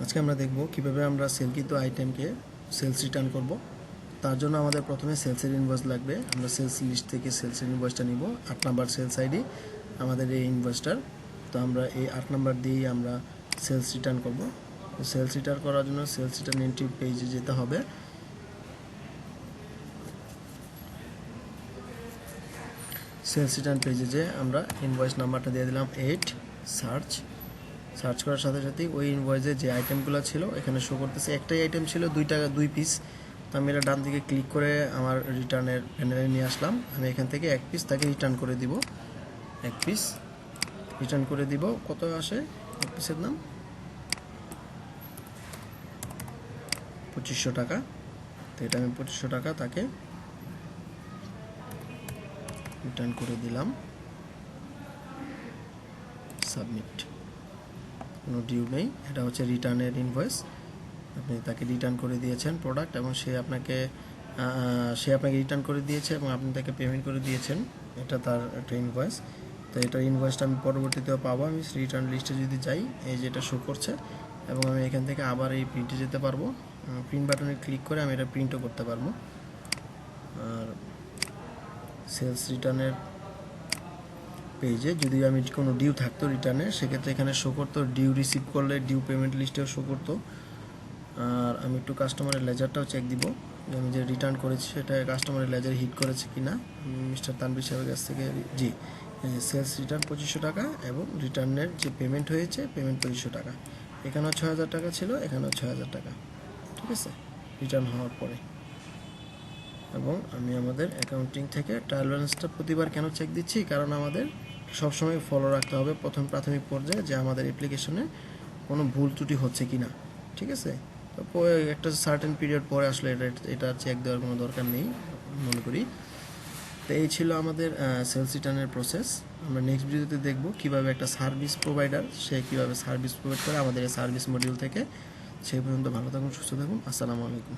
আজকে আমরা দেখব কিভাবে আমরা সেলকৃত আইটেমকে সেলস রিটার্ন করব। তার জন্য আমাদের প্রথমে সেলসের ইনভয়েস লাগবে। আমরা সেলস লিস্ট থেকে সেলসের ইনভয়েসটা নিব। 8 নাম্বার সেলস আইডি আমাদের এই ইনভয়েসটার। তো আমরা এই 8 নাম্বার দিয়েই আমরা সেলস রিটার্ন করব। সেলস রিটার্ন করার জন্য সেলস রিটার্ন এন্ট্রি পেজে যেতে হবে। সেলস রিটার্ন পেজে যে আমরা ইনভয়েস নাম্বারটা দিয়ে দিলাম 8 সার্চ করার সাথে সাথেই ওই ইনভয়েসে যে আইটেমগুলো ছিল এখানে শো করতেছে। একটাই আইটেম ছিল 2 টাকা 2 পিস। তো আমি এটা ডান দিকে ক্লিক করে আমার রিটার্নের প্যানেলে নিয়ে আসলাম। আমি এখান থেকে 1 পিস তাকে রিটার্ন করে দিব। 1 পিস রিটার্ন করে দিব। কত আসে 1 পিসের দাম? 2500 টাকা। তো এটা আমি 2500 টাকা তাকে রিটার্ন করে দিলাম। সাবমিট। কোনো ডিউ নেই। এটা হচ্ছে রিটার্নের ইনভয়েস। আপনি তাকে রিটার্ন করে দিয়েছেন প্রোডাক্ট এবং সে আপনাকে রিটার্ন করে দিয়েছে এবং আপনি তাকে পেমেন্ট করে দিয়েছেন। এটা তার একটা ইনভয়েস। তো এটার ইনভয়েসটা আমি পরবর্তীতেও পাবো। আমি রিটার্ন লিস্টে যদি যাই, এই যেটা শো করছে এবং আমি এখান থেকে আবার এই প্রিন্টে যেতে পারবো। প্রিন্ট বাটনে ক্লিক করে আমি এটা প্রিন্টও করতে পারবো। আর সেলস রিটার্নের পেজে যদি আমি কোনো ডিউ থাকতো রিটার্নে, সেক্ষেত্রে এখানে শো করতো। ডিউ রিসিভ করলে ডিউ পেমেন্ট লিস্টেও শো করতো। আর আমি একটু কাস্টমারের লেজারটাও চেক দিব যে আমি যে রিটার্ন করেছি সেটা কাস্টমারের লেজার হিট করেছে কি না। মিস্টার তানভীর সাহেবের কাছ থেকে জি সেলস রিটার্ন 2500 টাকা এবং রিটার্নের যে পেমেন্ট হয়েছে পেমেন্ট 2500 টাকা। এখানেও 6000 টাকা ছিল, এখানেও 6000 টাকা। ঠিক আছে, রিটার্ন হওয়ার পরে। এবং আমি আমাদের অ্যাকাউন্টিং থেকে ট্রায়াল ব্যালেন্সটা প্রতিবার কেন চেক দিচ্ছি, কারণ আমাদের সবসময় ফলো রাখতে হবে প্রথম প্রাথমিক পর্যায়ে যে আমাদের অ্যাপ্লিকেশনে কোনো ভুল ত্রুটি হচ্ছে কি না। ঠিক আছে, তো একটা সার্টেন পিরিয়ড পরে আসলে এটা চেক দেওয়ার কোনো দরকার নেই মনে করি। তো এই ছিল আমাদের সেলস রিটার্নের প্রসেস। আমরা নেক্সট ভিডিওতে দেখব কীভাবে একটা সার্ভিস প্রোভাইডার সে কীভাবে সার্ভিস প্রোভাইড করে আমাদের এই সার্ভিস মডিউল থেকে। সেই পর্যন্ত ভালো থাকুন, সুস্থ থাকুন। আসসালামু আলাইকুম।